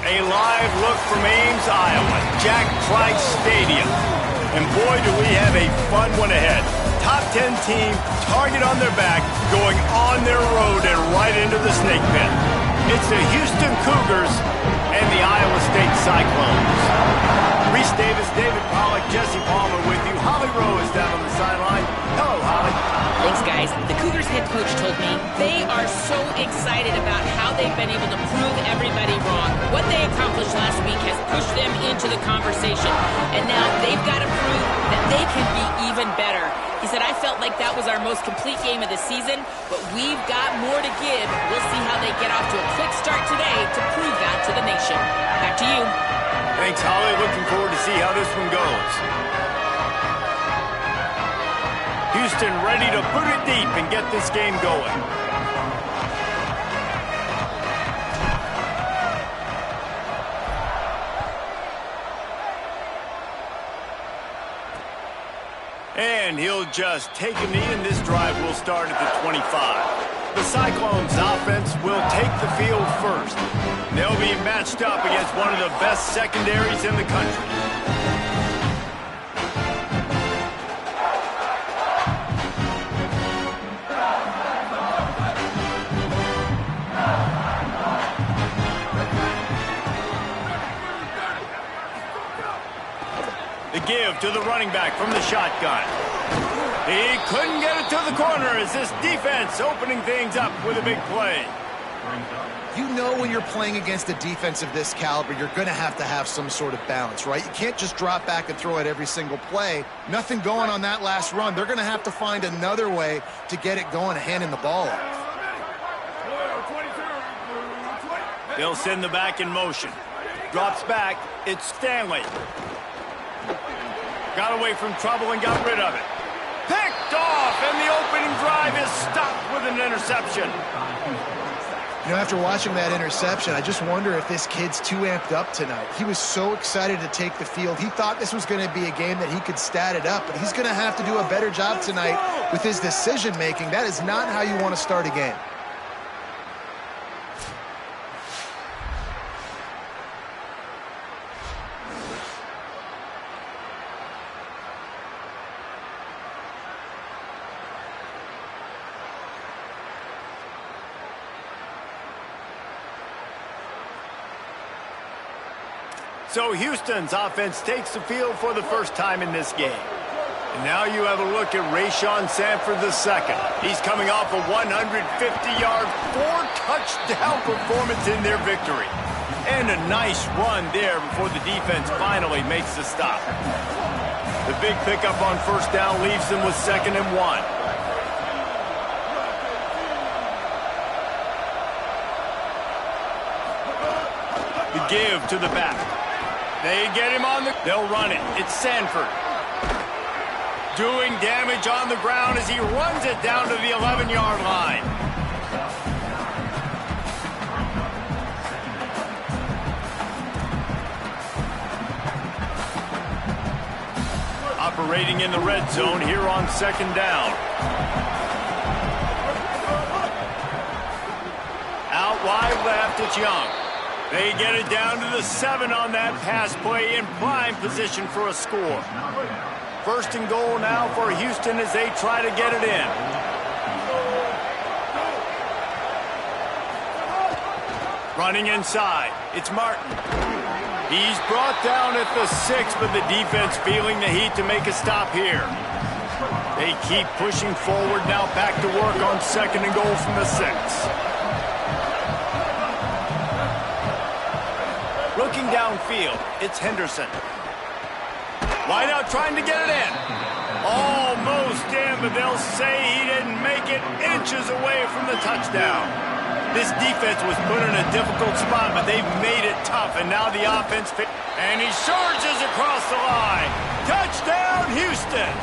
A live look from Ames, Iowa, Jack Trice Stadium. And boy, do we have a fun one ahead. Top 10 team, target on their back, going on their road and right into the snake pit. It's the Houston Cougars and the Iowa State Cyclones. Reese Davis, David Pollack, Jesse Palmer with you. Holly Rowe is down on the sideline. Hello, Holly. Thanks, guys. The Cougars head coach told me they are so excited about how they've been able to prove everybody wrong. What they accomplished last week has pushed them into the conversation, and now they've got to prove that they can be even better. He said, I felt like that was our most complete game of the season, but we've got more to give. We'll see how they get off to a quick start today to prove that to the nation. Back to you. Thanks, Holly. Looking forward to see how this one goes. Houston ready to put it deep and get this game going. And he'll just take a knee, and this drive will start at the 25. The Cyclones offense will take the field first. They'll be matched up against one of the best secondaries in the country. The give to the running back from the shotgun. He couldn't get it to the corner as this defense opening things up with a big play. You know when you're playing against a defense of this caliber, you're going to have some sort of balance, right? You can't just drop back and throw it every single play. Nothing going on that last run. They're going to have to find another way to get it going and handing the ball off. They'll send the back in motion. Drops back. It's Stanley. Got away from trouble and got rid of it. Picked off, and the opening drive is stopped with an interception. You know, after watching that interception, I just wonder if this kid's too amped up tonight. He was so excited to take the field. He thought this was going to be a game that he could stat it up, but he's going to have to do a better job tonight with his decision-making. That is not how you want to start a game. So Houston's offense takes the field for the first time in this game. And now you have a look at Rayshon Sanford II. He's coming off a 150-yard, 4-touchdown performance in their victory. And a nice run there before the defense finally makes the stop. The big pickup on first down leaves them with 2nd and 1. The give to the back. They get him on they'll run it. It's Sanford. Doing damage on the ground as he runs it down to the 11-yard line. Operating in the red zone here on 2nd down. Out wide left, it's Young. They get it down to the 7 on that pass play in prime position for a score. 1st and goal now for Houston as they try to get it in. Running inside, it's Martin. He's brought down at the 6, but the defense feeling the heat to make a stop here. They keep pushing forward now, back to work on 2nd and goal from the 6. Looking downfield, it's Henderson. Wide out trying to get it in. Almost in, but they'll say he didn't make it, inches away from the touchdown. This defense was put in a difficult spot, but they've made it tough, and now the offense and he surges across the line. Touchdown, Houston!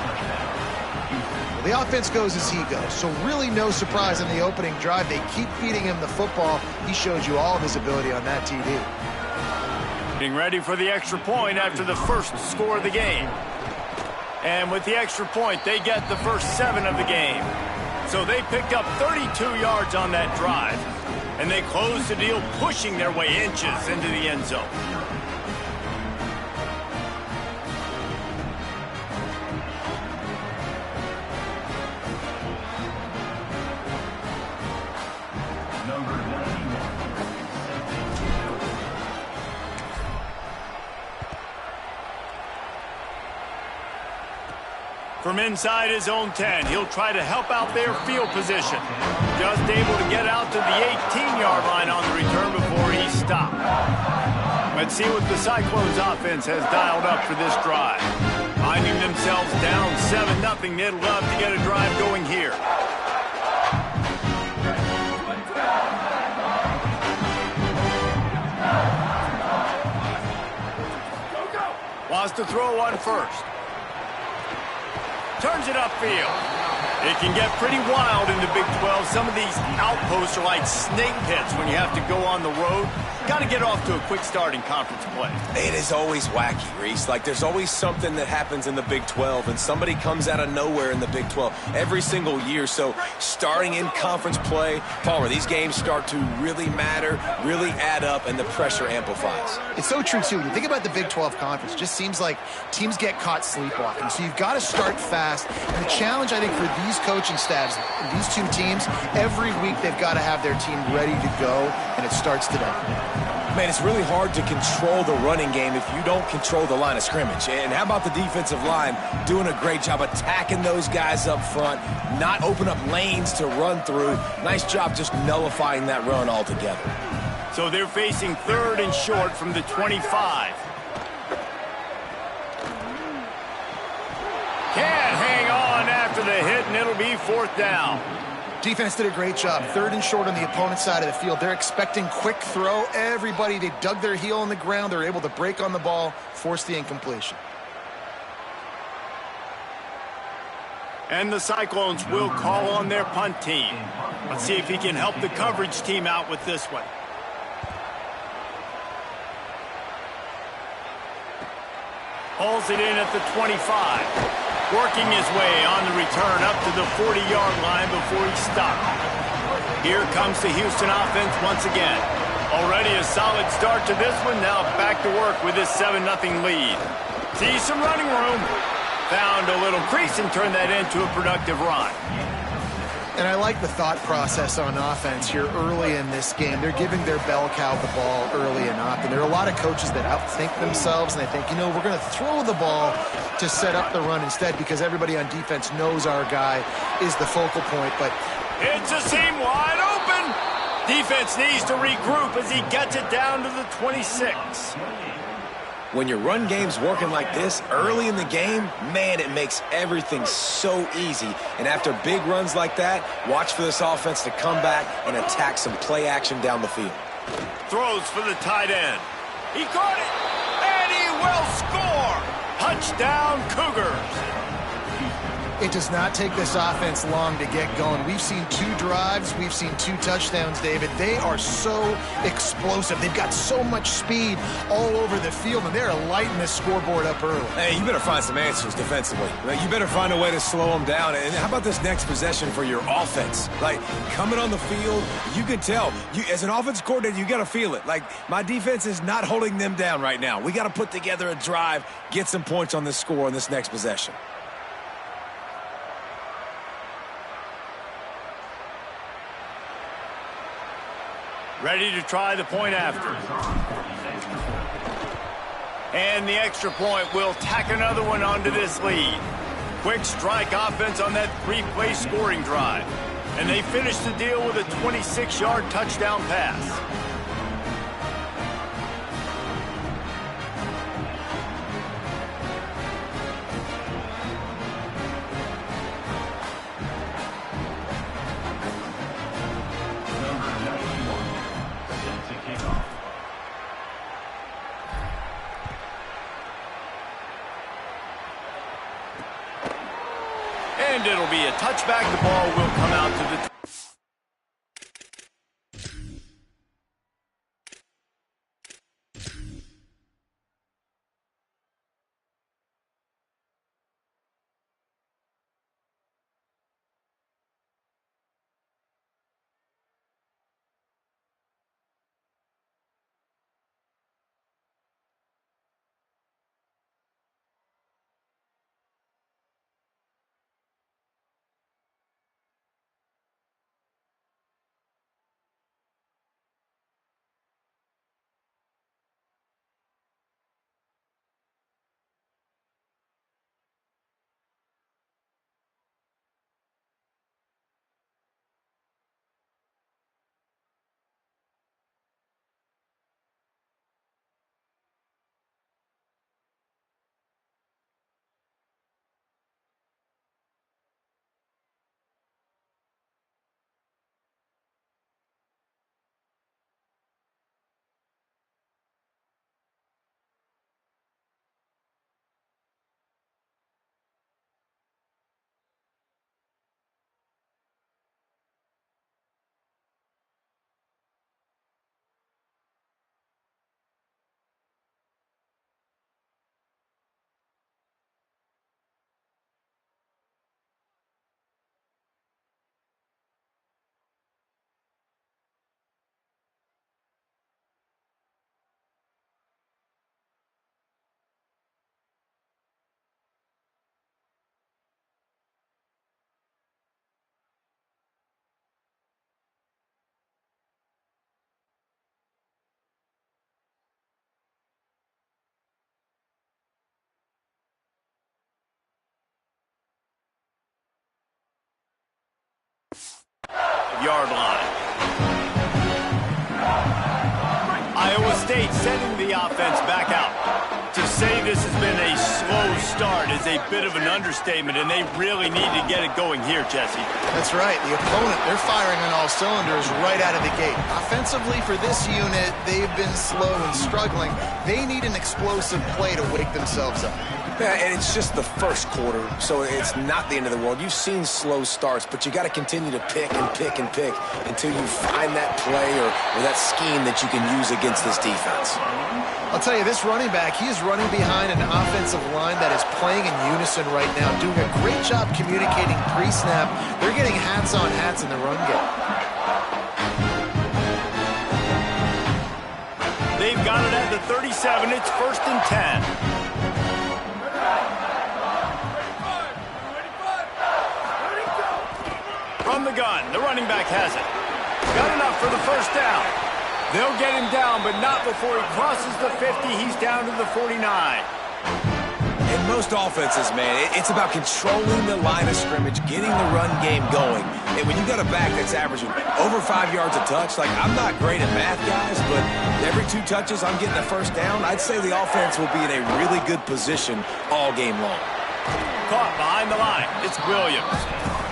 Well, the offense goes as he goes, so really no surprise in the opening drive. They keep feeding him the football. He showed you all of his ability on that TD. Getting ready for the extra point after the first score of the game. And with the extra point, they get the first 7 of the game. So they picked up 32 yards on that drive. And they close the deal, pushing their way inches into the end zone. From inside his own 10, he'll try to help out their field position. Just able to get out to the 18-yard line on the return before he stopped. Let's see what the Cyclones offense has dialed up for this drive. Finding themselves down 7-0, they'd love to get a drive going here. Wants to throw on first. Turns it upfield. It can get pretty wild in the Big 12. Some of these outposts are like snake pits when you have to go on the road. Got to get off to a quick start in conference play. It is always wacky, Reese. Like, there's always something that happens in the Big 12, and somebody comes out of nowhere in the Big 12 every single year. So, starting in conference play, Palmer, these games start to really matter, really add up, and the pressure amplifies. It's so true, too. When you think about the Big 12 Conference, it just seems like teams get caught sleepwalking. So you've got to start fast. And the challenge, I think, for these coaching staffs, these two teams, every week they've got to have their team ready to go, and it starts today. Man, it's really hard to control the running game if you don't control the line of scrimmage. And how about the defensive line doing a great job attacking those guys up front, not open up lanes to run through. Nice job just nullifying that run altogether. So they're facing 3rd and short from the 25. Can't hang on after the hit, and it'll be 4th down. Defense did a great job. 3rd and short on the opponent's side of the field. They're expecting quick throw. Everybody, they dug their heel in the ground. They're able to break on the ball, force the incompletion. And the Cyclones will call on their punt team. Let's see if he can help the coverage team out with this one. Pulls it in at the 25. Working his way on the return up to the 40-yard line before he stopped. Here comes the Houston offense once again. Already a solid start to this one. Now back to work with his 7-0 lead. Sees some running room. Found a little crease and turned that into a productive run. And I like the thought process on offense here early in this game. They're giving their bell cow the ball early and often. There are a lot of coaches that outthink themselves, and they think, you know, we're going to throw the ball to set up the run instead because everybody on defense knows our guy is the focal point. But it's a seam wide open. Defense needs to regroup as he gets it down to the 26. When your run game's working like this early in the game, man, it makes everything so easy. And after big runs like that, watch for this offense to come back and attack some play action down the field. Throws for the tight end. He caught it, and he will score. Touchdown, Cougars. it does not take this offense long to get going. We've seen 2 drives. We've seen 2 touchdowns, David. They are so explosive. They've got so much speed all over the field, and they're lighting this scoreboard up early. Hey, you better find some answers defensively. You better find a way to slow them down. And how about this next possession for your offense? Like, coming on the field, you can tell. As an offense coordinator, you got to feel it. Like, my defense is not holding them down right now. We got to put together a drive, get some points on this score on this next possession. Ready to try the point after. And the extra point will tack another one onto this lead. Quick strike offense on that 3-play scoring drive. And they finish the deal with a 26-yard touchdown pass. And it'll be a touchback. The ball will come out to the 25-yard line. Iowa State sending the offense back out. To say this has been a slow start is a bit of an understatement, and they really need to get it going here, Jesse. That's right. The opponent, they're firing on all cylinders right out of the gate. Offensively, for this unit, they've been slow and struggling. They need an explosive play to wake themselves up. Yeah, and it's just the first quarter, so it's not the end of the world. You've seen slow starts, but you got to continue to pick and pick and pick until you find that play or that scheme that you can use against this defense. I'll tell you, this running back, he is running behind an offensive line that is playing in unison right now, doing a great job communicating pre-snap. They're getting hats on hats in the run game. They've got it at the 37. It's 1st and 10. From the gun, the running back has it. Got enough for the first down. They'll get him down, but not before he crosses the 50. He's down to the 49. In most offenses, man, it's about controlling the line of scrimmage, getting the run game going. And when you got a back that's averaging over 5 yards a touch, like, I'm not great at math, guys, but every 2 touches I'm getting a first down, I'd say the offense will be in a really good position all game long. Caught behind the line. It's Williams.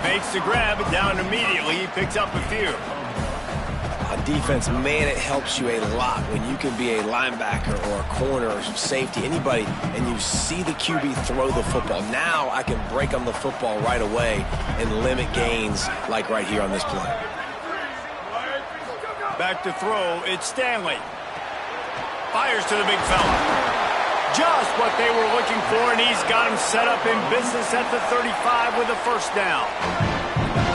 Makes the grab, but down immediately. He picks up a few. On defense, man, it helps you a lot when you can be a linebacker or a corner or safety, anybody, and you see the QB throw the football. Now I can break on the football right away and limit gains like right here on this play. Back to throw. It's Stanley. Fires to the big fella. Just what they were looking for, and he's got him set up in business at the 35 with a first down.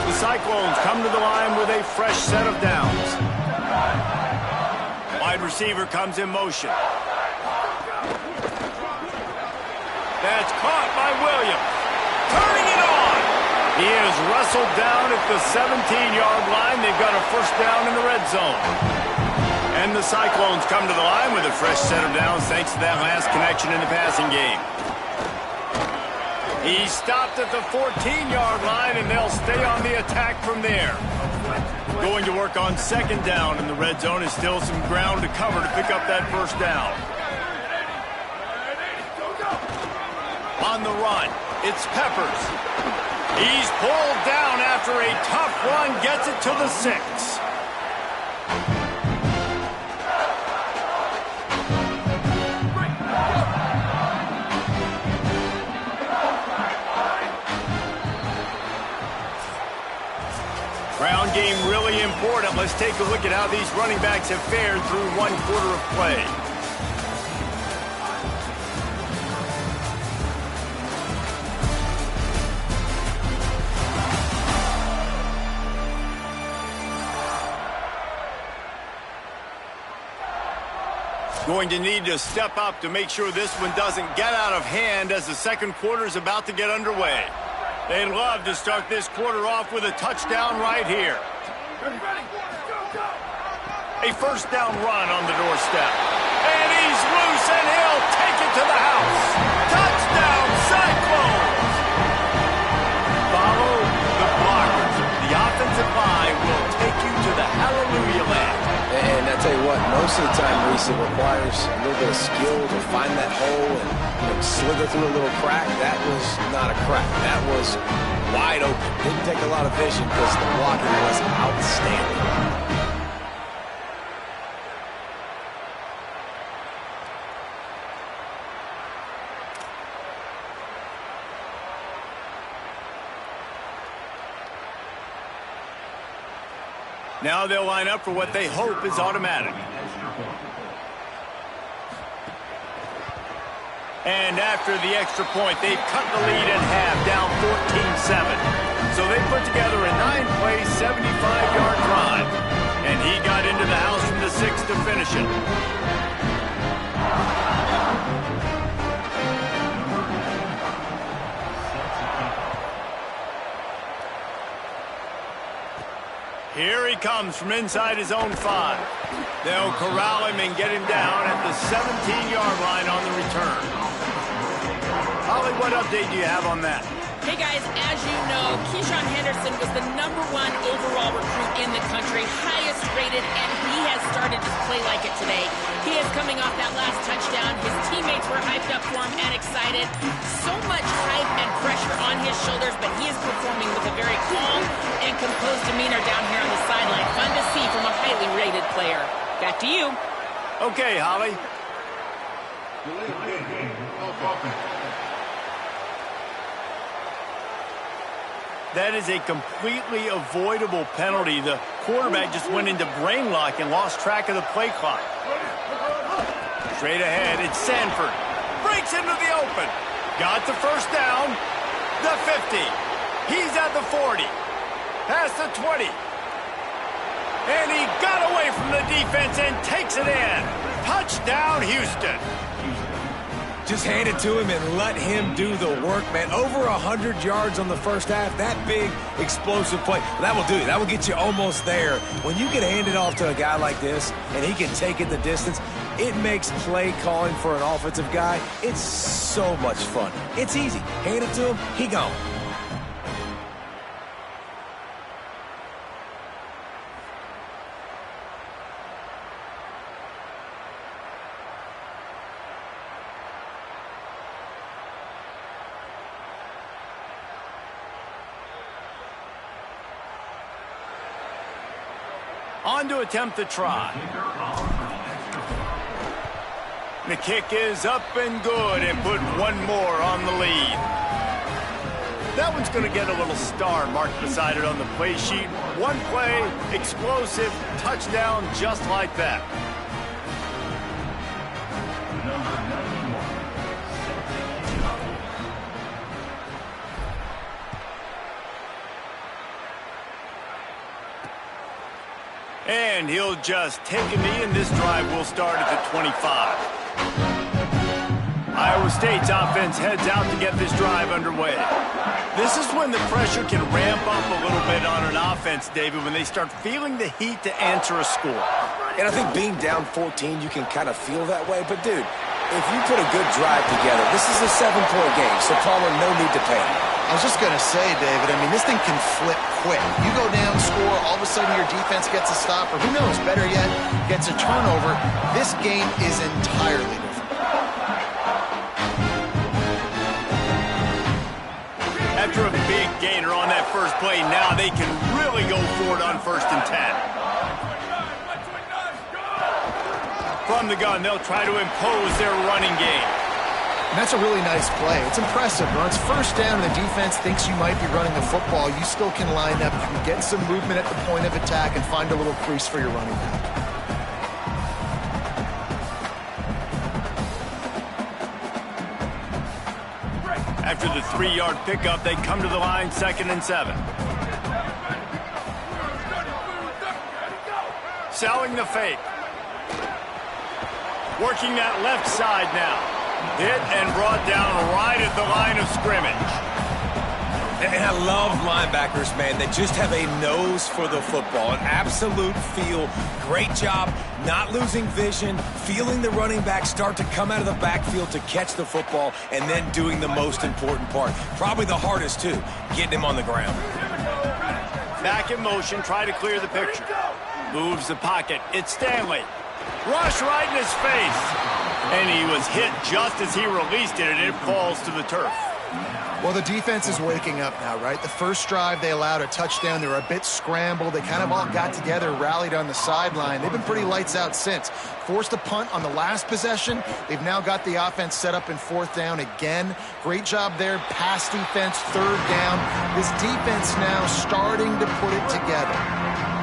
The Cyclones come to the line with a fresh set of downs. Wide receiver comes in motion. That's caught by Williams. Turning it on. He is wrestled down at the 17-yard line. They've got a first down in the red zone. And the Cyclones come to the line with a fresh set of downs thanks to that last connection in the passing game. He stopped at the 14-yard line, and they'll stay on the attack from there. Going to work on 2nd down in the red zone. Is still some ground to cover to pick up that first down. On the run, it's Peppers. He's pulled down after a tough run, gets it to the 6. Ground game really important. Let's take a look at how these running backs have fared through 1 quarter of play. Going to need to step up to make sure this one doesn't get out of hand as the 2nd quarter is about to get underway. They'd love to start this quarter off with a touchdown right here. A first down run on the doorstep. And he's loose, and he'll take it to the house. Touchdown, Cyclones! Follow the blockers. The offensive line will take you to the hallelujah land. And I tell you what, most of the time, Reese, it requires a little bit of skill to find that hole and slither through a little crack. That was not a crack. That was wide open. Didn't take a lot of vision because the blocking was outstanding. Now they'll line up for what they hope is automatic. And after the extra point, they've cut the lead in half, down 14-7. So they put together a 9-play, 75-yard drive. And he got into the house from the 6 to finish it. Here he comes from inside his own 5. They'll corral him and get him down at the 17-yard line on the return. Holly, what update do you have on that? Hey guys, as you know, Keyshawn Henderson was the #1 overall recruit in the country, highest rated, and he has started to play like it today. He is coming off that last touchdown. His teammates were hyped up for him and excited. So much hype and pressure on his shoulders, but he is performing with a very calm and composed demeanor down here on the sideline. Fun to see from a highly rated player. Back to you. Okay, Holly. That is a completely avoidable penalty. The quarterback just went into brain lock and lost track of the play clock. Straight ahead, it's Sanford. Breaks into the open. Got the first down. The 50. He's at the 40. Past the 20. And he got away from the defense and takes it in. Touchdown, Houston. Just hand it to him and let him do the work, man. Over 100 yards on the first half. That big, explosive play. That will do it. That will get you almost there. When you can hand it off to a guy like this and he can take it the distance, it makes play calling for an offensive guy, it's so much fun. It's easy. Hand it to him, he gone. On to attempt the try. The kick is up and good and put one more on the lead. That one's going to get a little star marked beside it on the play sheet. One play, explosive, touchdown just like that. And he'll just take a knee, and this drive will start at the 25. Iowa State's offense heads out to get this drive underway. This is when the pressure can ramp up a little bit on an offense, David, when they start feeling the heat to answer a score. And I think being down 14, you can kind of feel that way. But, dude, if you put a good drive together, this is a 7-point game, so Palmer, no need to panic. I was just going to say, David, I mean, this thing can flip quick. You go down, score, all of a sudden your defense gets a stop, or who knows, better yet, gets a turnover. This game is entirely different. After a big gainer on that first play, now they can really go for it on 1st and 10. From the gun, they'll try to impose their running game. And that's a really nice play. It's impressive. When it's 1st down and the defense thinks you might be running the football, you still can line up. You can get some movement at the point of attack and find a little crease for your running back. After the 3-yard pickup, they come to the line, 2nd and 7. Selling the fake. Working that left side now. Hit and brought down right at the line of scrimmage. And I love linebackers, man. They just have a nose for the football, an absolute feel. Great job not losing vision, feeling the running back start to come out of the backfield to catch the football, and then doing the most important part. Probably the hardest, too, getting him on the ground. Back in motion, try to clear the picture. Moves the pocket. It's Stanley. Rush right in his face. And he was hit just as he released it, and it falls to the turf. Well, the defense is waking up now, right? The first drive, they allowed a touchdown. They were a bit scrambled. They kind of all got together, rallied on the sideline. They've been pretty lights out since. Forced a punt on the last possession. They've now got the offense set up in 4th down again. Great job there. Pass defense, 3rd down. This defense now starting to put it together.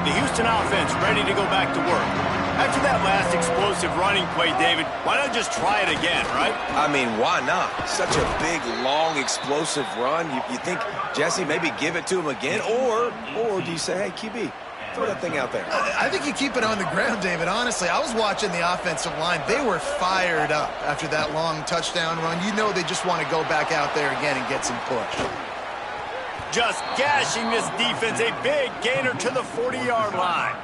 The Houston offense ready to go back to work. After that last explosive running play, David, why not just try it again, right? I mean, why not? Such a big, long, explosive run. You think, Jesse, maybe give it to him again? Or do you say, hey, QB, throw that thing out there? I think you keep it on the ground, David. Honestly, I was watching the offensive line. They were fired up after that long touchdown run. You know they just want to go back out there again and get some push. Just gashing this defense. A big gainer to the 40-yard line.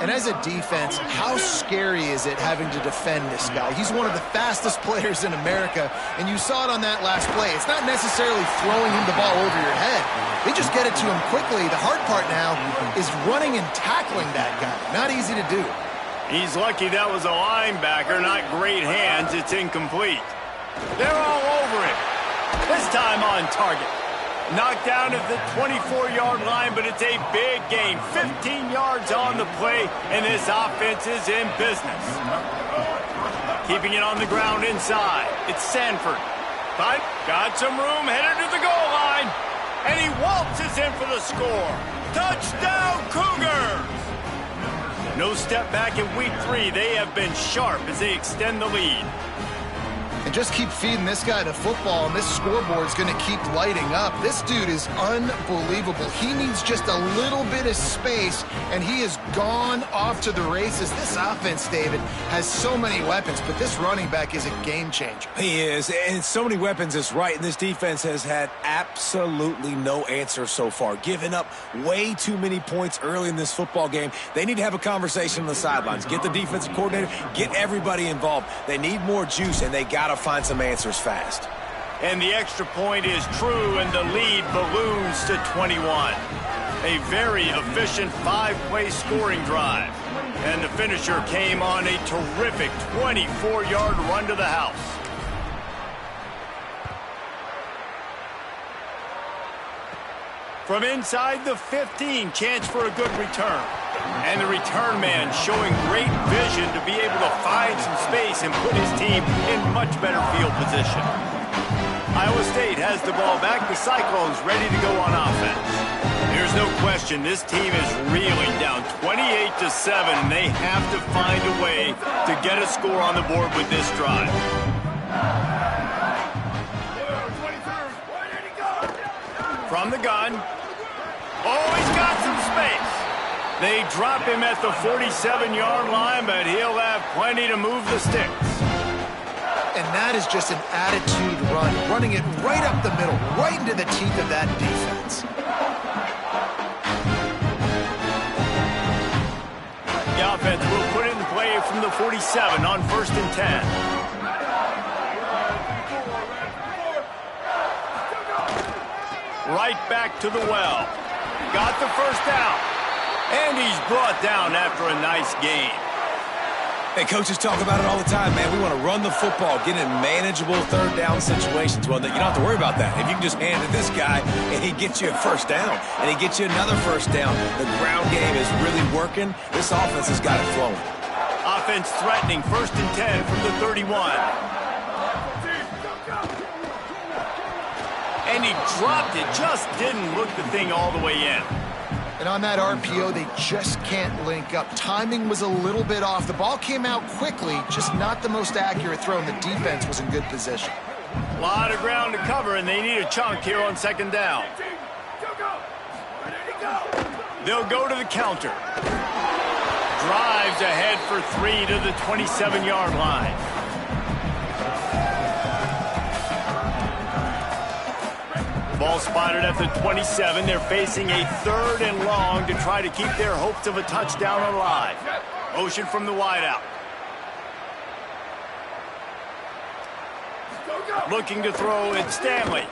And as a defense, how scary is it having to defend this guy? He's one of the fastest players in America, and you saw it on that last play. It's not necessarily throwing him the ball over your head. They just get it to him quickly. The hard part now is running and tackling that guy. Not easy to do. He's lucky that was a linebacker, not great hands. It's incomplete. They're all over him. This time on target. Knocked down at the 24-yard line, but it's a big gain. 15 yards on the play, and this offense is in business. Keeping it on the ground inside. It's Sanford. But got some room, headed to the goal line. And he waltzes in for the score. Touchdown, Cougars! No step back in week 3. They have been sharp as they extend the lead. And just keep feeding this guy the football, and this scoreboard is going to keep lighting up. This dude is unbelievable. He needs just a little bit of space, and he has gone off to the races. This offense, David, has so many weapons, but this running back is a game changer. He is, and so many weapons is right, and this defense has had absolutely no answer so far. Giving up way too many points early in this football game. They need to have a conversation on the sidelines. Get the defensive coordinator, get everybody involved. They need more juice, and they got to find some answers fast. And the extra point is true, and the lead balloons to 21. A very efficient 5-play scoring drive. And the finisher came on a terrific 24-yard run to the house. From inside the 15, chance for a good return. And the return man showing great vision to be able to find some space and put his team in much better field position. Iowa State has the ball back. The Cyclones ready to go on offense. There's no question this team is reeling down 28-7, and they have to find a way to get a score on the board with this drive. From the gun. Oh, he's got some space. They drop him at the 47-yard line, but he'll have plenty to move the sticks. And that is just an attitude run, running it right up the middle, right into the teeth of that defense. The offense will put it in play from the 47 on 1st and 10. Right back to the well. Got the first down. And he's brought down after a nice game. Hey, coaches talk about it all the time, man. We want to run the football, get in manageable third down situations. Well, you don't have to worry about that. If you can just hand it to this guy, and he gets you a first down, and he gets you another first down, the ground game is really working. This offense has got it flowing. Offense threatening 1st and 10 from the 31. And he dropped it, just didn't look the thing all the way in. And on that RPO, they just can't link up. Timing was a little bit off. The ball came out quickly, just not the most accurate throw, and the defense was in good position. A lot of ground to cover, and they need a chunk here on 2nd down. They'll go to the counter. Drives ahead for 3 to the 27-yard line. Ball spotted at the 27. They're facing a 3rd and long to try to keep their hopes of a touchdown alive. Motion from the wideout. Looking to throw it, Stanley.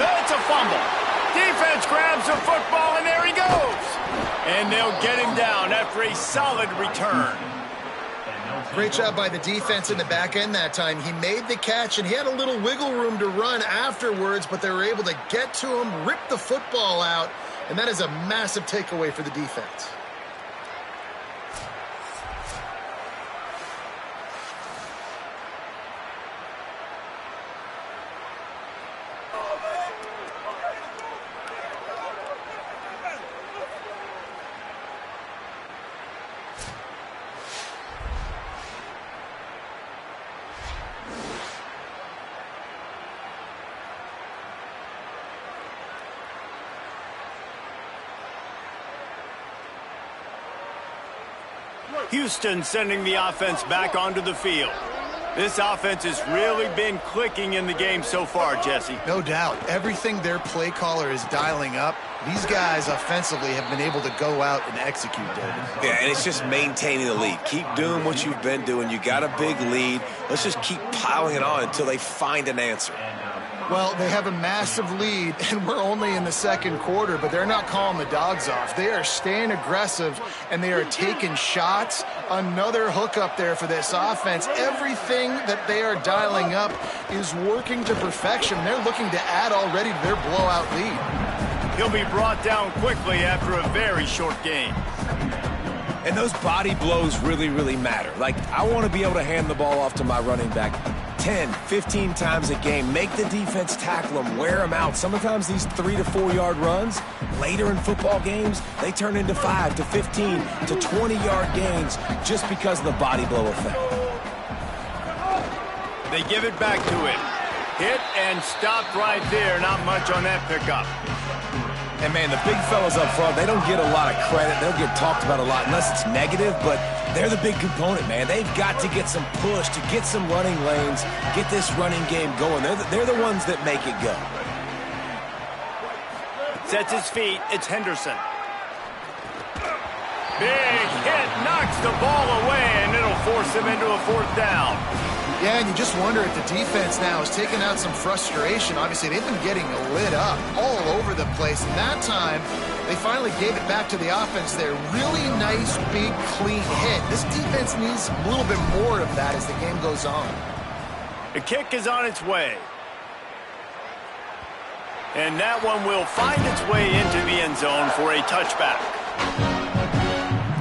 That's a fumble. Defense grabs the football, and there he goes. And they'll get him down after a solid return. Great job by the defense in the back end that time. He made the catch, and he had a little wiggle room to run afterwards, but they were able to get to him, rip the football out, and that is a massive takeaway for the defense. Houston sending the offense back onto the field. This offense has really been clicking in the game so far, Jesse. No doubt. Everything their play caller is dialing up, these guys offensively have been able to go out and execute, David. Yeah, and it's just maintaining the lead. Keep doing what you've been doing. You got a big lead. Let's just keep piling it on until they find an answer. Well, they have a massive lead, and we're only in the second quarter, but they're not calling the dogs off. They are staying aggressive, and they are taking shots. Another hook up there for this offense. Everything that they are dialing up is working to perfection. They're looking to add already to their blowout lead. He'll be brought down quickly after a very short game. And those body blows really, really matter. Like, I want to be able to hand the ball off to my running back 10, 15 times a game. Make the defense tackle them, wear them out. Sometimes these 3 to 4 yard runs, later in football games, they turn into 5 to 15 to 20 yard gains just because of the body blow effect. They give it back to him. Hit and stopped right there. Not much on that pickup. And, man, the big fellas up front, they don't get a lot of credit. They don't get talked about a lot unless it's negative, but they're the big component, man. They've got to get some push, to get some running lanes, get this running game going. They're the ones that make it go. Sets his feet. It's Henderson. Big hit. Knocks the ball away, and it'll force him into a 4th down. Yeah, and you just wonder if the defense now is taking out some frustration. Obviously, they've been getting lit up all over the place. And that time, they finally gave it back to the offense there. Really nice, big, clean hit. This defense needs a little bit more of that as the game goes on. The kick is on its way. And that one will find its way into the end zone for a touchback.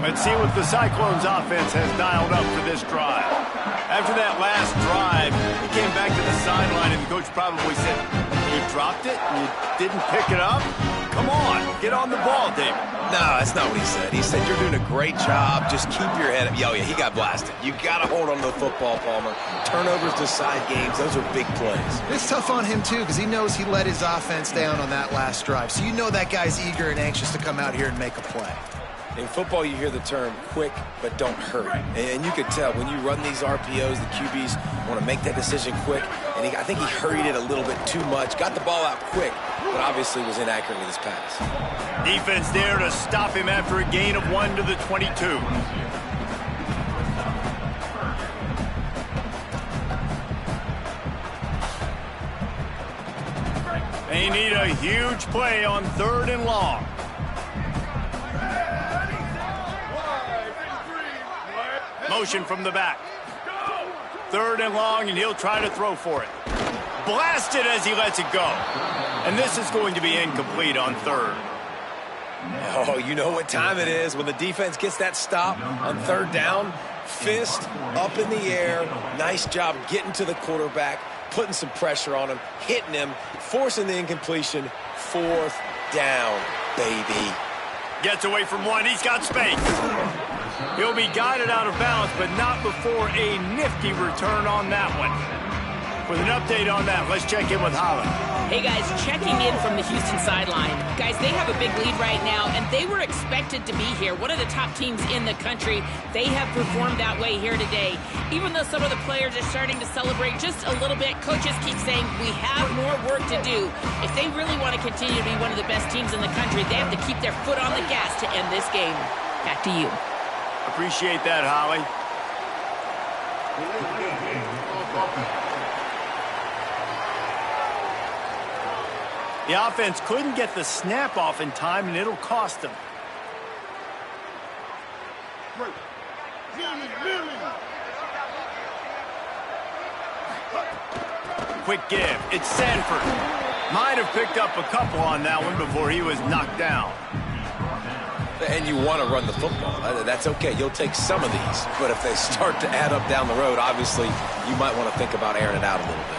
Let's see what the Cyclones offense has dialed up for this drive. After that last drive, he came back to the sideline, and the coach probably said, "You dropped it? You didn't pick it up? Come on, get on the ball, David." No, that's not what he said. He said, "You're doing a great job. Just keep your head up." Oh, yeah, he got blasted. You got to hold on to the football, Palmer. Turnovers decide games. Those are big plays. It's tough on him, too, because he knows he let his offense down on that last drive. So you know that guy's eager and anxious to come out here and make a play. In football, you hear the term quick, but don't hurry. And you could tell when you run these RPOs, the QBs want to make that decision quick. And I think he hurried it a little bit too much. Got the ball out quick, but obviously was inaccurate with his pass. Defense there to stop him after a gain of 1 to the 22. They need a huge play on 3rd and long. Motion from the back. 3rd and long, and he'll try to throw for it. Blasted as he lets it go. And this is going to be incomplete on 3rd. Oh, you know what time it is when the defense gets that stop on 3rd down. Fist up in the air. Nice job getting to the quarterback, putting some pressure on him, hitting him, forcing the incompletion. 4th down, baby. Gets away from one. He's got space. He'll be guided out of bounds, but not before a nifty return on that one. With an update on that, let's check in with Holland. Hey, guys, checking in from the Houston sideline. Guys, they have a big lead right now, and they were expected to be here. One of the top teams in the country. They have performed that way here today. Even though some of the players are starting to celebrate just a little bit, coaches keep saying we have more work to do. If they really want to continue to be one of the best teams in the country, they have to keep their foot on the gas to end this game. Back to you. Appreciate that, Holly. The offense couldn't get the snap off in time, and it'll cost them. Quick give. It's Sanford. Might have picked up a couple on that one before he was knocked down. And you want to run the football. That's okay. You'll take some of these. But if they start to add up down the road, obviously, you might want to think about airing it out a little bit.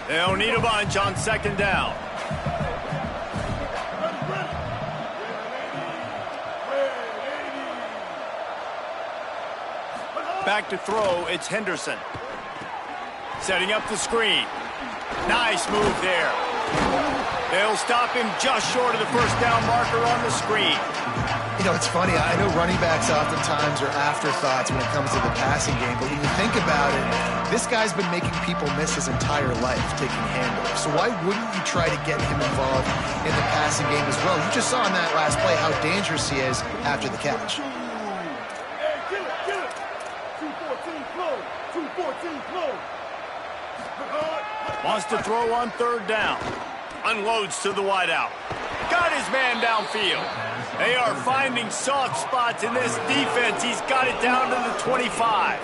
They'll need a bunch on 2nd down. Back to throw, it's Henderson. Setting up the screen. Nice move there. They'll stop him just short of the first down marker on the screen. You know, it's funny. I know running backs oftentimes are afterthoughts when it comes to the passing game, but when you think about it, this guy's been making people miss his entire life taking handoffs. So why wouldn't you try to get him involved in the passing game as well? You just saw in that last play how dangerous he is after the catch. Hey, get it. 214 close. 214 close. Wants to throw on third down. Unloads to the wideout. Got his man downfield. They are finding soft spots in this defense. He's got it down to the 25.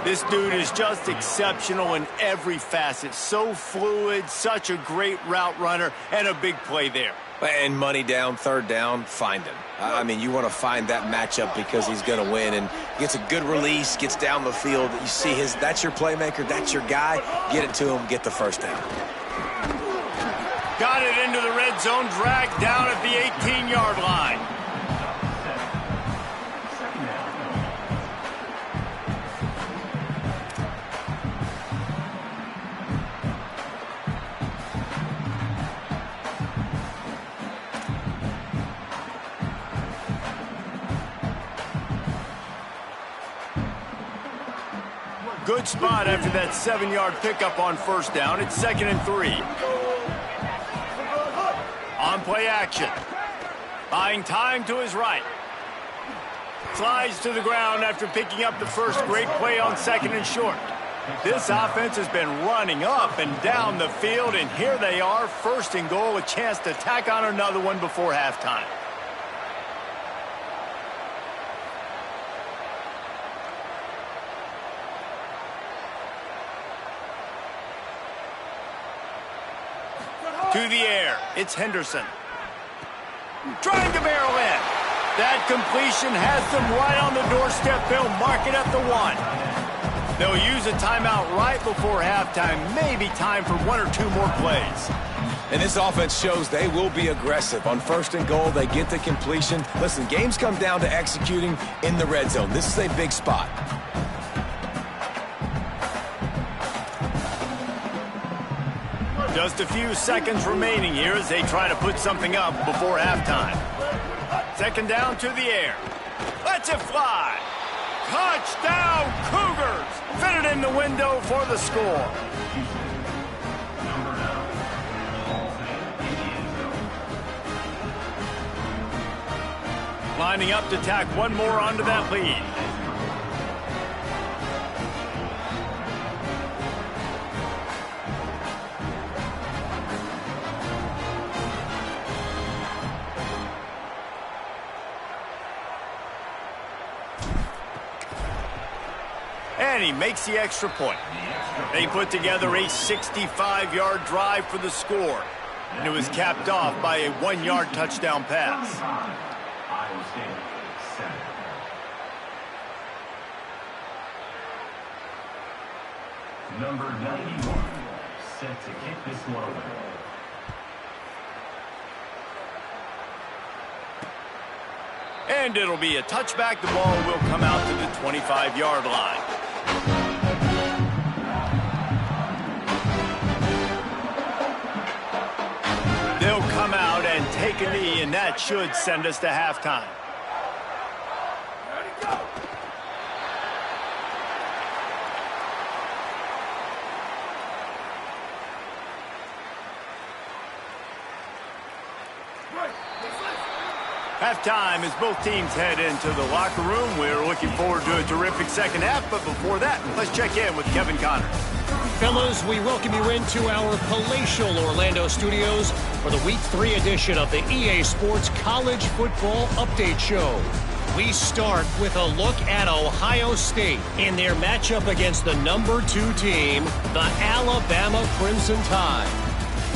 This dude is just exceptional in every facet. So fluid, such a great route runner, and a big play there. And money down, third down, find him. I mean, you want to find that matchup because he's going to win, and gets a good release, gets down the field. You see that's your playmaker, that's your guy. Get it to him, get the first down. Got it into the red zone, dragged down at the 18-yard line. Good spot after that 7-yard pickup on first down. It's 2nd and 3. On play action. Buying time to his right. Slides to the ground after picking up the first great play on 2nd and short. This offense has been running up and down the field, and here they are, 1st and goal, a chance to tack on another one before halftime. To the air, it's Henderson. Trying to barrel in. That completion has them right on the doorstep. They'll mark it at the 1. They'll use a timeout right before halftime. Maybe time for 1 or 2 more plays. And this offense shows they will be aggressive. On 1st and goal, they get the completion. Listen, games come down to executing in the red zone. This is a big spot. Just a few seconds remaining here as they try to put something up before halftime. 2nd down to the air. Lets it fly. Touchdown, Cougars! Fitted in the window for the score. Lining up to tack one more onto that lead. And he makes the extra point. They put together a 65-yard drive for the score. And it was capped off by a 1-yard touchdown pass. Number 91, set to kick this one away. And it'll be a touchback. The ball will come out to the 25-yard line. They'll come out and take a knee, and that should send us to halftime. Halftime as both teams head into the locker room. We're looking forward to a terrific second half, but before that, let's check in with Kevin Connors. Fellas, we welcome you into our palatial Orlando studios for the Week 3 edition of the EA Sports College Football Update Show. We start with a look at Ohio State in their matchup against the number 2 team, the Alabama Crimson Tide.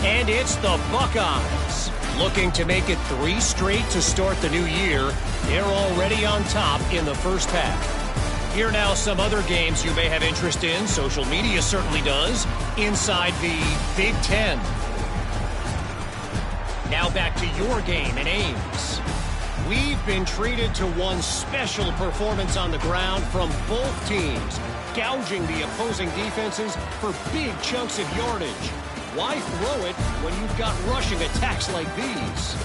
And it's the Buckeyes. Looking to make it 3 straight to start the new year. They're already on top in the first half. Here now some other games you may have interest in. Social media certainly does. Inside the Big Ten. Now back to your game in Ames. We've been treated to one special performance on the ground from both teams, gouging the opposing defenses for big chunks of yardage. Why throw it when you've got rushing attacks like these?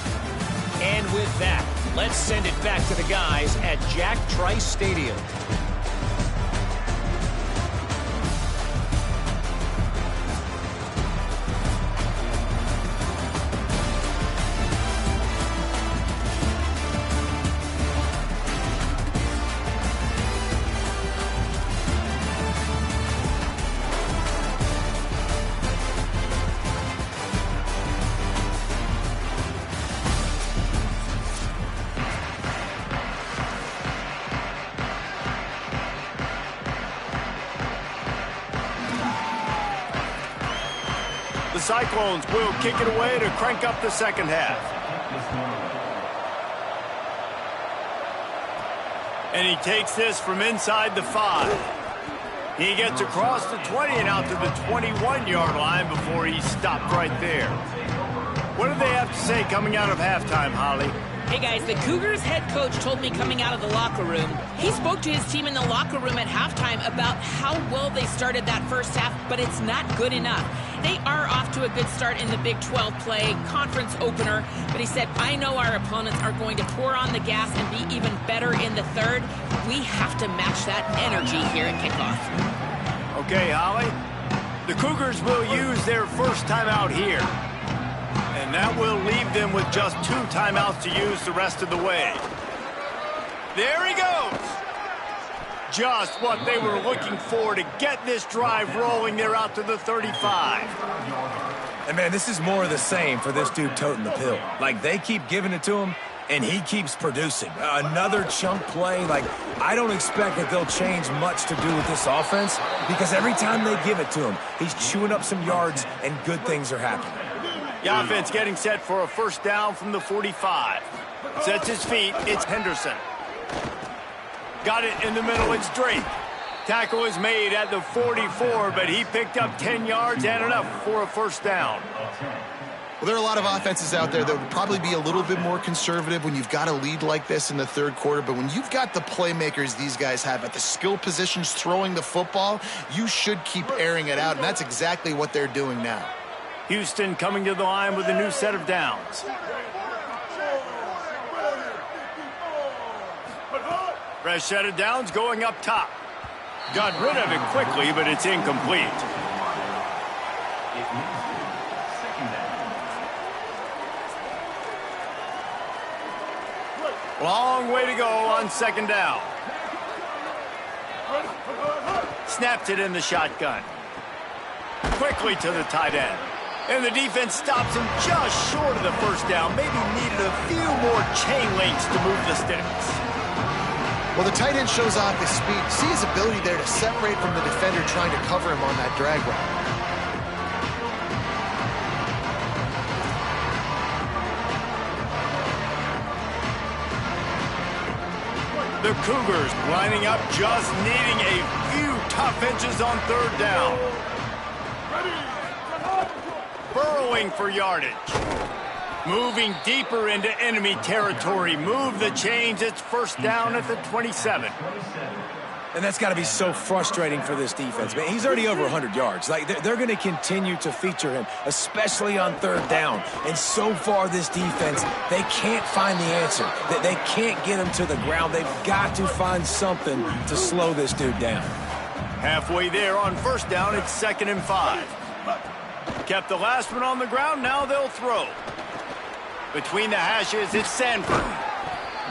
And with that, let's send it back to the guys at Jack Trice Stadium. The Cyclones will kick it away to crank up the second half. And he takes this from inside the 5. He gets across the 20 and out to the 21-yard line before he stopped right there. What do they have to say coming out of halftime, Holly? Hey guys, the Cougars head coach told me coming out of the locker room, he spoke to his team in the locker room at halftime about how well they started that first half, but it's not good enough. They are off to a good start in the Big 12 play, conference opener, but he said, I know our opponents are going to pour on the gas and be even better in the third. We have to match that energy here at kickoff. Okay, Holly. The Cougars will use their first timeout here. And that will leave them with just 2 timeouts to use the rest of the way. There he goes. Just what they were looking for to get this drive rolling. They're out to the 35. And, man, this is more of the same for this dude toting the pill. Like, they keep giving it to him, and he keeps producing. Another chunk play. Like, I don't expect that they'll change much to do with this offense because every time they give it to him, he's chewing up some yards, and good things are happening. The offense getting set for a first down from the 45. Sets his feet. It's Henderson. Got it in the middle. It's Drake. Tackle is made at the 44, but he picked up 10 yards and enough for a first down. Well, there are a lot of offenses out there that would probably be a little bit more conservative when you've got a lead like this in the third quarter. But when you've got the playmakers these guys have at the skill positions throwing the football, you should keep airing it out, and that's exactly what they're doing now. Houston coming to the line with a new set of downs. Fresh set of downs going up top. Got rid of it quickly, but it's incomplete. Long way to go on second down. Snapped it in the shotgun. Quickly to the tight end. And the defense stops him just short of the first down. Maybe needed a few more chain links to move the sticks. Well, the tight end shows off his speed. See his ability there to separate from the defender trying to cover him on that drag route. The Cougars lining up, just needing a few tough inches on third down. Burrowing for yardage. Moving deeper into enemy territory. Move the chains. It's first down at the 27. And that's got to be so frustrating for this defense. Man, he's already over 100 yards. Like, they're going to continue to feature him, especially on third down. And so far, this defense, they can't find the answer. They can't get him to the ground. They've got to find something to slow this dude down. Halfway there on first down, it's 2nd and 5. Kept the last one on the ground, now they'll throw. Between the hashes, it's Sanford.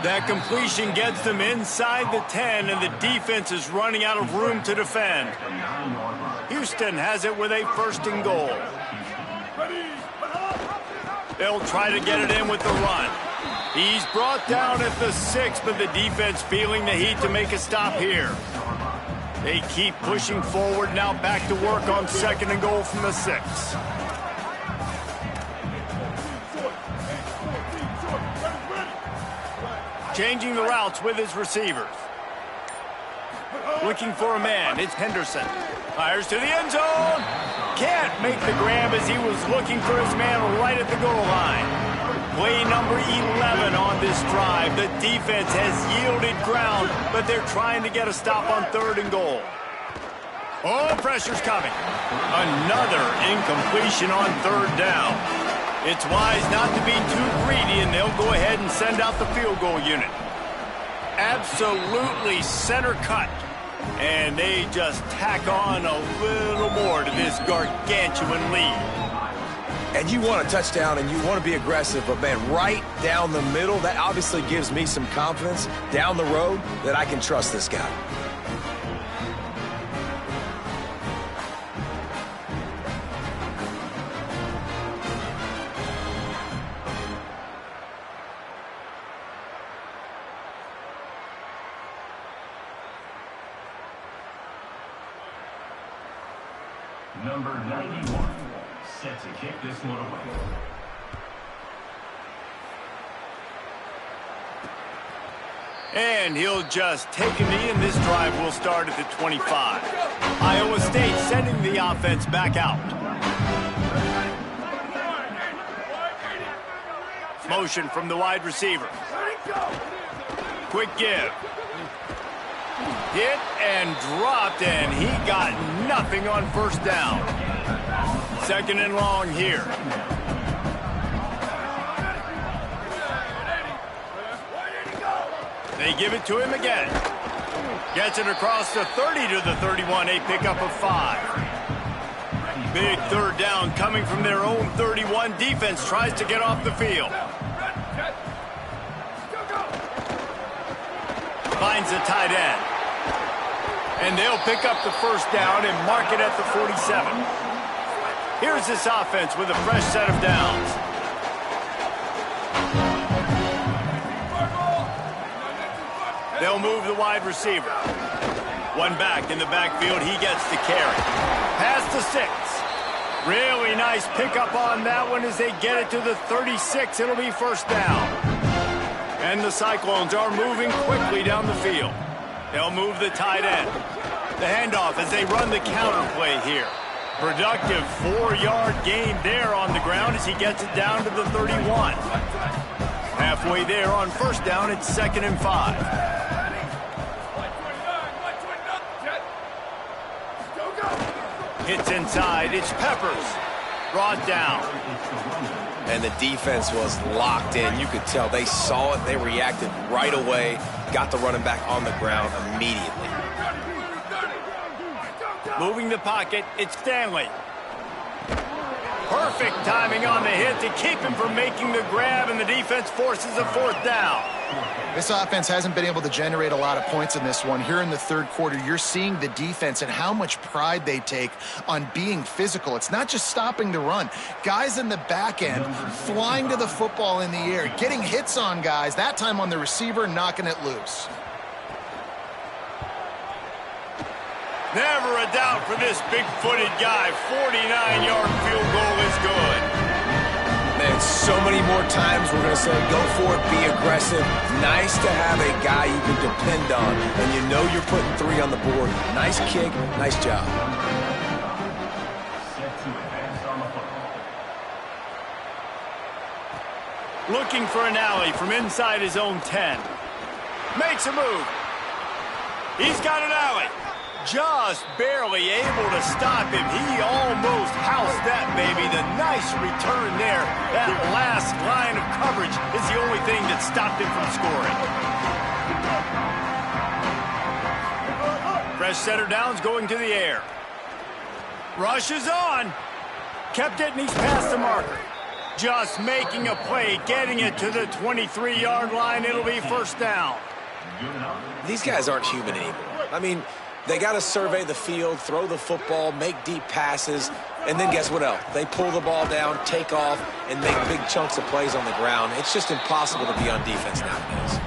That completion gets them inside the 10, and the defense is running out of room to defend. Houston has it with a 1st and goal. They'll try to get it in with the run. He's brought down at the 6, but the defense feeling the heat to make a stop here. They keep pushing forward, now back to work on 2nd and goal from the 6. Changing the routes with his receivers. Looking for a man, it's Henderson. Fires to the end zone. Can't make the grab as he was looking for his man right at the goal line. Play number 11 on this drive. The defense has yielded ground, but they're trying to get a stop on 3rd and goal. Oh, pressure's coming. Another incompletion on third down. It's wise not to be too greedy, and they'll go ahead and send out the field goal unit. Absolutely center cut. And they just tack on a little more to this gargantuan lead. And you want a touchdown and you want to be aggressive, but man, right down the middle, that obviously gives me some confidence down the road that I can trust this guy. Number 91, set to kick this one away. And he'll just take a knee, and this drive will start at the 25. Iowa State sending the offense back out. Motion from the wide receiver. Quick give. Hit and dropped, and he got nothing on first down. Second and long here. They give it to him again. Gets it across the 30 to the 31, a pickup of 5. Big third down coming from their own 31. Defense tries to get off the field. Finds the tight end. And they'll pick up the first down and mark it at the 47. Here's this offense with a fresh set of downs. They'll move the wide receiver. One back in the backfield. He gets the carry. Pass to 6. Really nice pickup on that one as they get it to the 36. It'll be first down. And the Cyclones are moving quickly down the field. They'll move the tight end. The handoff as they run the counter play here. Productive 4-yard gain there on the ground as he gets it down to the 31. Halfway there on first down, it's 2nd and 5. Hits inside, it's Peppers. Brought down. And the defense was locked in. You could tell they saw it. They reacted right away. Got the running back on the ground immediately. Moving the pocket, it's Stanley. Perfect timing on the hit to keep him from making the grab, and the defense forces a fourth down. This offense hasn't been able to generate a lot of points in this one. Here in the third quarter, you're seeing the defense and how much pride they take on being physical. It's not just stopping the run. Guys in the back end flying to the football in the air, getting hits on guys, that time on the receiver, knocking it loose. Never a doubt for this big-footed guy. 49-yard field goal is good. Man, so many more times we're going to say go for it, be aggressive. Nice to have a guy you can depend on, and you know you're putting 3 on the board. Nice kick, nice job. Set to advance on the football. Looking for an alley from inside his own 10. Makes a move. He's got an alley. Just barely able to stop him. He almost housed that baby. The nice return there. That last line of coverage is the only thing that stopped him from scoring. Fresh setter downs going to the air. Rush is on. Kept it, and he's past the marker. Just making a play, getting it to the 23-yard line. It'll be first down. These guys aren't human anymore. I mean, they got to survey the field, throw the football, make deep passes, and then guess what else? They pull the ball down, take off, and make big chunks of plays on the ground. It's just impossible to be on defense nowadays.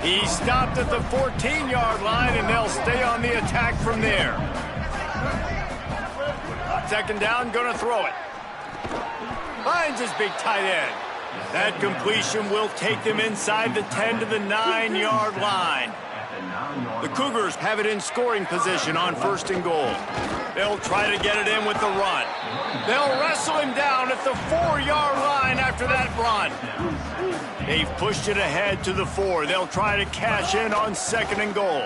He stopped at the 14-yard line, and they'll stay on the attack from there. Second down, going to throw it. Finds his big tight end. That completion will take them inside the 10 to the 9-yard line. The Cougars have it in scoring position on first and goal. They'll try to get it in with the run. They'll wrestle him down at the 4-yard line after that run. They've pushed it ahead to the 4. They'll try to cash in on second and goal.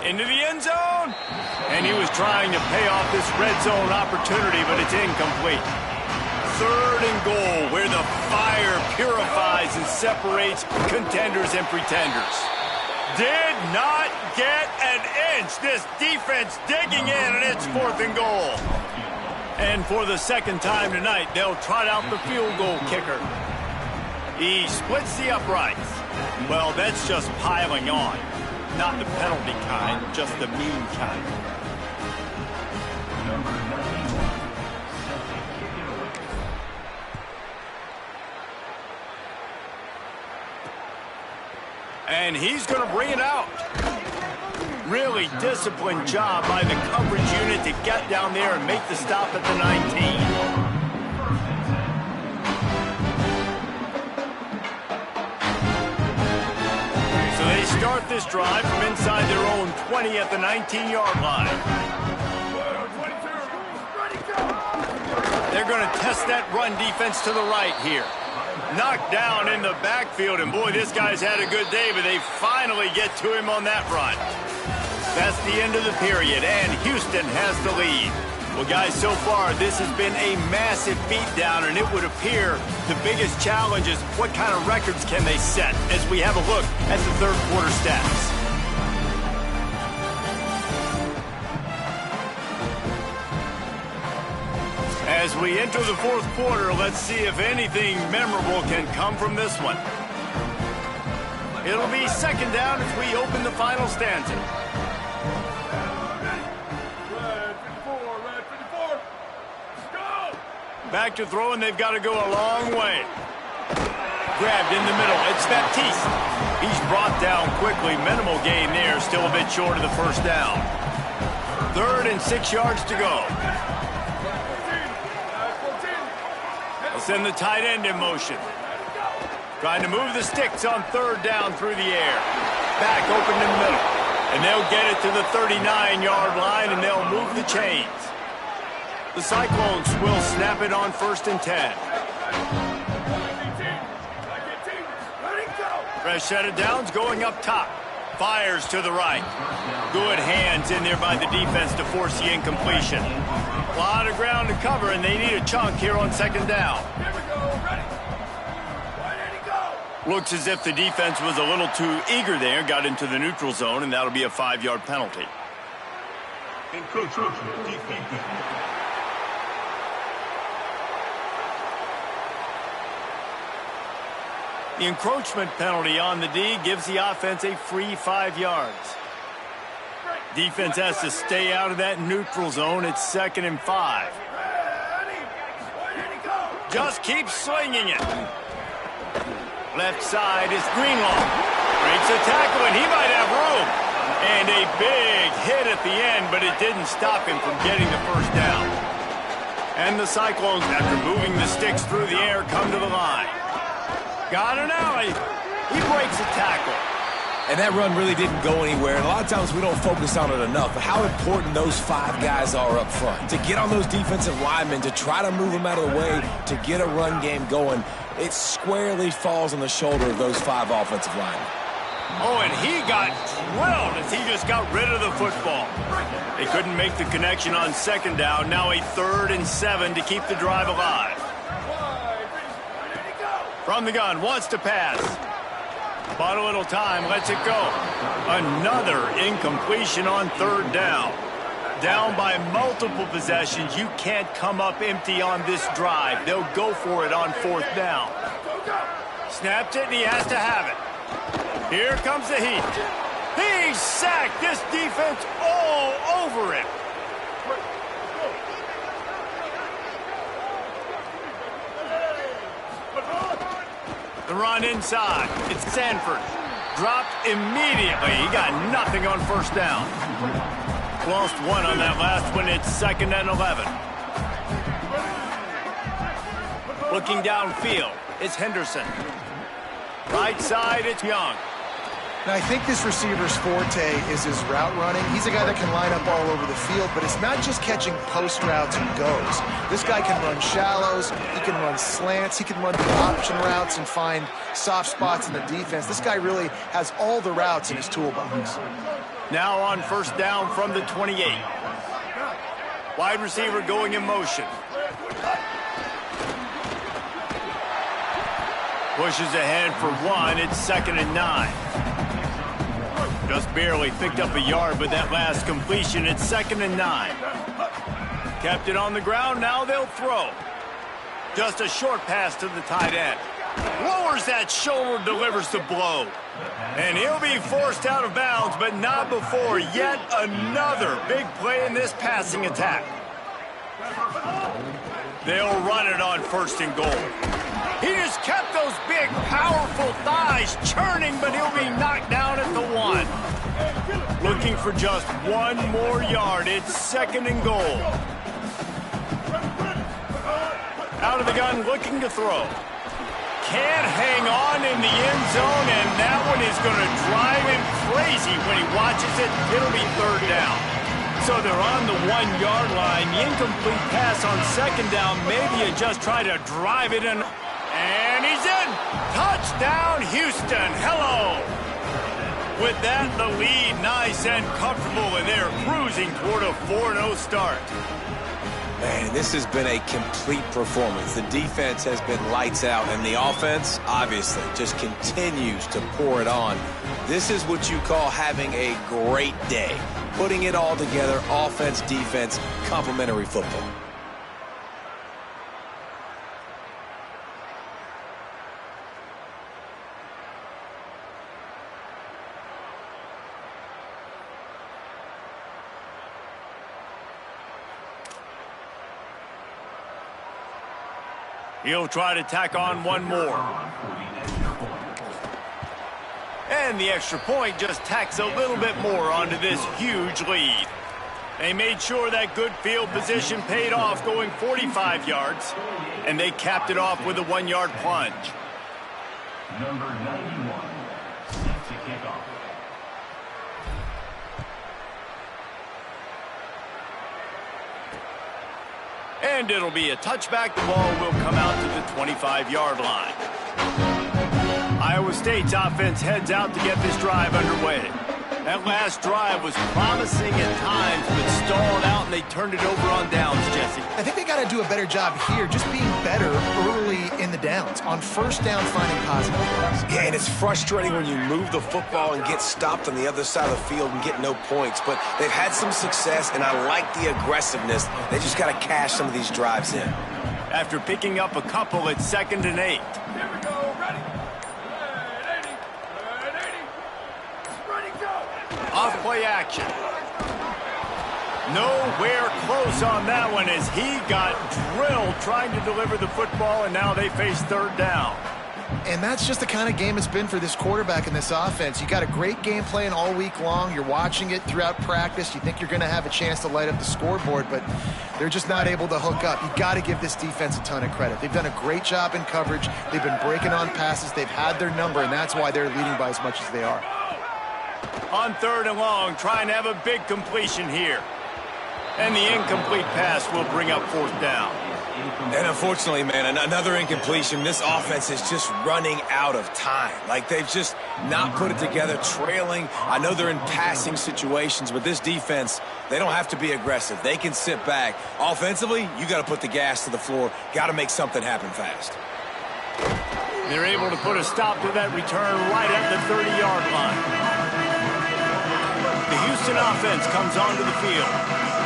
Into the end zone. And he was trying to pay off this red zone opportunity, but it's incomplete. 3rd and goal, where the fire purifies and separates contenders and pretenders. Did not get an inch. This defense digging in, and it's 4th and goal. And for the second time tonight, they'll trot out the field goal kicker. He splits the uprights. Well, that's just piling on. Not the penalty kind, just the mean kind. Number 91, set to kick it away. And he's going to bring it out. Really disciplined job by the coverage unit to get down there and make the stop at the 19. Start this drive from inside their own 20 at the 19-yard line. They're going to test that run defense to the right here. Knocked down in the backfield, and boy, this guy's had a good day, but they finally get to him on that run. That's the end of the period, and Houston has the lead. Well, guys, so far, this has been a massive beatdown, and it would appear the biggest challenge is what kind of records can they set as we have a look at the third quarter stats. As we enter the fourth quarter, let's see if anything memorable can come from this one. It'll be 2nd down as we open the final stanza. Back to throw, and they've got to go a long way. Grabbed in the middle. It's Baptiste. He's brought down quickly. Minimal gain there. Still a bit short of the first down. 3rd and 6 yards to go. They'll send the tight end in motion. Trying to move the sticks on 3rd down through the air. Back open in the middle. And they'll get it to the 39-yard line, and they'll move the chains. The Cyclones will snap it on 1st and 10. Fresh set of downs going up top. Fires to the right. Good hands in there by the defense to force the incompletion. A lot of ground to cover, and they need a chunk here on 2nd down. Looks as if the defense was a little too eager there, got into the neutral zone, and that'll be a 5-yard penalty. Encroachment defense. The encroachment penalty on the D gives the offense a free 5 yards. Defense has to stay out of that neutral zone. It's 2nd and 5. Just keep slinging it. Left side is Greenlaw. Breaks a tackle, and he might have room. And a big hit at the end, but it didn't stop him from getting the first down. And the Cyclones, after moving the sticks through the air, come to the line. Got an alley. He breaks a tackle. And that run really didn't go anywhere. And a lot of times we don't focus on it enough. But how important those 5 guys are up front. To get on those defensive linemen, to try to move them out of the way, to get a run game going, it squarely falls on the shoulder of those 5 offensive linemen. Oh, and he got drilled as he just got rid of the football. They couldn't make the connection on 2nd down. Now a 3rd and 7 to keep the drive alive. From the gun, wants to pass. Bought a little time, lets it go. Another incompletion on 3rd down. Down by multiple possessions. You can't come up empty on this drive. They'll go for it on 4th down. Snapped it, and he has to have it. Here comes the heat. He's sacked. This defense all over him. The run inside. It's Sanford. Dropped immediately. He got nothing on 1st down. Lost 1 on that last one. It's 2nd and 11. Looking downfield, it's Henderson. Right side, it's Young. And I think this receiver's forte is his route running. He's a guy that can line up all over the field, but it's not just catching post routes and goes. This guy can run shallows, he can run slants, he can run the option routes and find soft spots in the defense. This guy really has all the routes in his toolbox. Now on first down from the 28. Wide receiver going in motion. Pushes ahead for one. It's 2nd and 9. Just barely picked up a yard, but that last completion, it's 2nd and 9. Kept it on the ground. Now they'll throw. Just a short pass to the tight end. Lowers that shoulder, delivers the blow. And he'll be forced out of bounds, but not before yet another big play in this passing attack. They'll run it on 1st and goal. He just kept those big, powerful thighs churning, but he'll be knocked down at the 1. Looking for just one more yard. It's 2nd and goal. Out of the gun, looking to throw. Can't hang on in the end zone, and that one is going to drive him crazy when he watches it. It'll be 3rd down. So they're on the 1-yard line. The incomplete pass on 2nd down. Maybe you just try to drive it in. And he's in. Touchdown, Houston. Hello. With that, the lead nice and comfortable, and they're cruising toward a 4-0 start. Man, this has been a complete performance. The defense has been lights out, and the offense, obviously, just continues to pour it on. This is what you call having a great day. Putting it all together, offense, defense, complementary football. He'll try to tack on one more. And the extra point just tacks a little bit more onto this huge lead. They made sure that good field position paid off, going 45 yards, and they capped it off with a 1-yard plunge. Number 91, set to kick off. And it'll be a touchback. The ball will come out to the 25-yard line. Iowa State's offense heads out to get this drive underway. That last drive was promising at times, but stalled out, and they turned it over on downs, Jesse. I think they got to do a better job here, just being better early in the downs. On 1st down, finding positive plays. Yeah, and it's frustrating when you move the football and get stopped on the other side of the field and get no points. But they've had some success, and I like the aggressiveness. They just got to cash some of these drives in. After picking up a couple, it's 2nd and 8. Here we go, ready? Ready, go! Off-play action. Nowhere close on that one as he got drilled trying to deliver the football, and now they face 3rd down. And that's just the kind of game it's been for this quarterback in this offense. You got a great game plan all week long. You're watching it throughout practice. You think you're going to have a chance to light up the scoreboard, but they're just not able to hook up. You got to give this defense a ton of credit. They've done a great job in coverage. They've been breaking on passes. They've had their number, and that's why they're leading by as much as they are. On 3rd and long, trying to have a big completion here. And the incomplete pass will bring up 4th down. And unfortunately, man, another incompletion. This offense is just running out of time. Like, they've just not put it together, trailing. I know they're in passing situations, but this defense, they don't have to be aggressive. They can sit back. Offensively, you got to put the gas to the floor. Got to make something happen fast. They're able to put a stop to that return right at the 30-yard line. The Houston offense comes onto the field.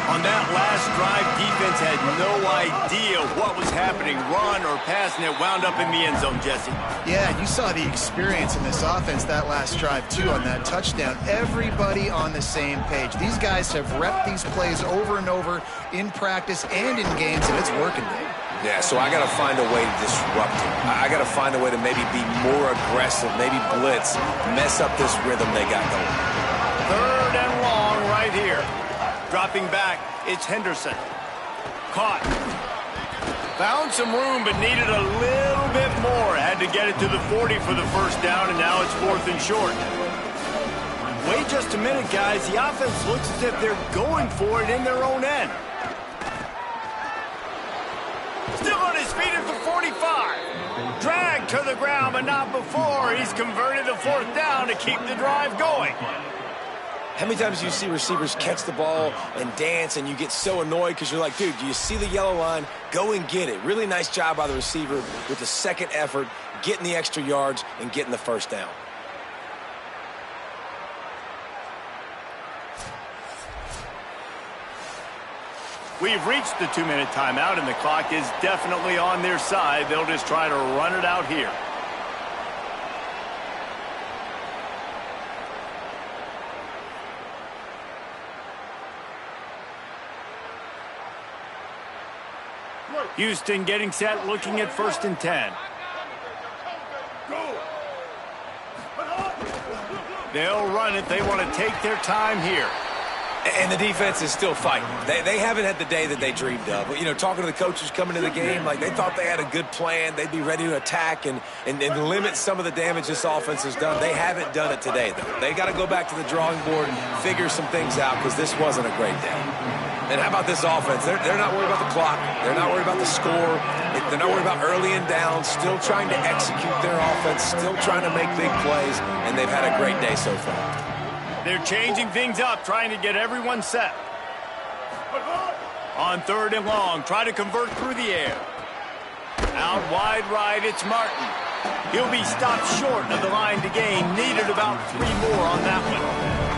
On that last drive, defense had no idea what was happening, run or pass, and it wound up in the end zone, Jesse. Yeah, you saw the experience in this offense that last drive, too, on that touchdown. Everybody on the same page. These guys have repped these plays over and over in practice and in games, and it's working, Dave. Yeah, so I got to find a way to disrupt it. I got to find a way to maybe be more aggressive, maybe blitz, mess up this rhythm they got going. 3rd and long right here. Dropping back, it's Henderson. Caught. Found some room, but needed a little bit more. Had to get it to the 40 for the 1st down, and now it's 4th and short. Wait just a minute, guys. The offense looks as if they're going for it in their own end. Still on his feet at the 45. Dragged to the ground, but not before. He's converted the 4th down to keep the drive going. How many times do you see receivers catch the ball and dance and you get so annoyed because you're like, dude, do you see the yellow line? Go and get it. Really nice job by the receiver with the second effort, getting the extra yards and getting the 1st down. We've reached the 2-minute timeout, and the clock is definitely on their side. They'll just try to run it out here. Houston getting set, looking at 1st and 10. They'll run it. They want to take their time here. And the defense is still fighting. They haven't had the day that they dreamed of. You know, talking to the coaches coming to the game, like they thought they had a good plan. They'd be ready to attack and limit some of the damage this offense has done. They haven't done it today, though. They got to go back to the drawing board and figure some things out because this wasn't a great day. And how about this offense? They're not worried about the clock. They're not worried about the score. They're not worried about early and down. Still trying to execute their offense. Still trying to make big plays. And they've had a great day so far. They're changing things up, trying to get everyone set. On 3rd and long, try to convert through the air. Out wide right, it's Martin. He'll be stopped short of the line to gain. Needed about 3 more on that one.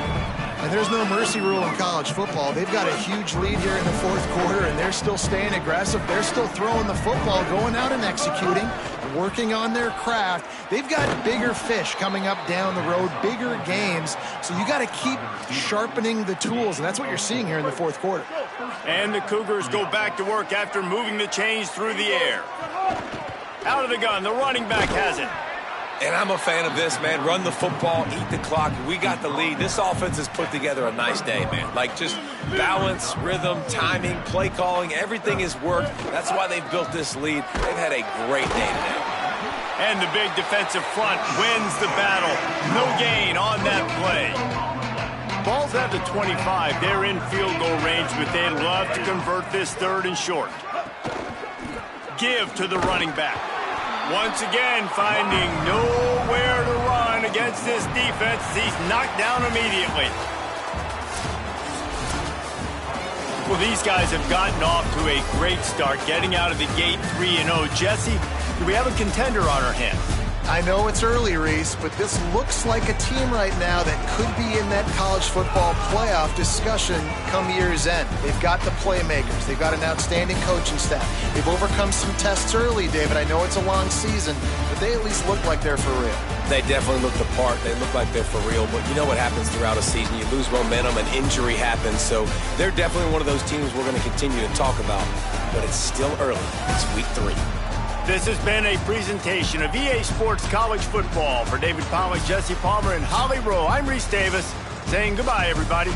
And there's no mercy rule in college football. They've got a huge lead here in the 4th quarter, and they're still staying aggressive. They're still throwing the football, going out and executing, working on their craft. They've got bigger fish coming up down the road, bigger games. So you got to keep sharpening the tools, and that's what you're seeing here in the 4th quarter. And the Cougars go back to work after moving the chains through the air. Out of the gun, the running back has it. And I'm a fan of this, man. Run the football, eat the clock. We got the lead. This offense has put together a nice day, man. Like just balance, rhythm, timing, play calling, everything has worked. That's why they've built this lead. They've had a great day today. And the big defensive front wins the battle. No gain on that play. Ball's at the 25. They're in field goal range, but they'd love to convert this 3rd and short. Give to the running back. Once again, finding nowhere to run against this defense. He's knocked down immediately. Well, these guys have gotten off to a great start, getting out of the gate 3-0. Jesse, do we have a contender on our hands? I know it's early, Reese, but this looks like a team right now that could be in that college football playoff discussion come year's end. They've got the playmakers. They've got an outstanding coaching staff. They've overcome some tests early, David. I know it's a long season, but they at least look like they're for real. They definitely look the part. They look like they're for real. But you know what happens throughout a season. You lose momentum, an injury happens. So they're definitely one of those teams we're going to continue to talk about. But it's still early. It's week 3. This has been a presentation of EA Sports College Football. For David Pollack, Jesse Palmer, and Holly Rowe, I'm Reese Davis saying goodbye, everybody.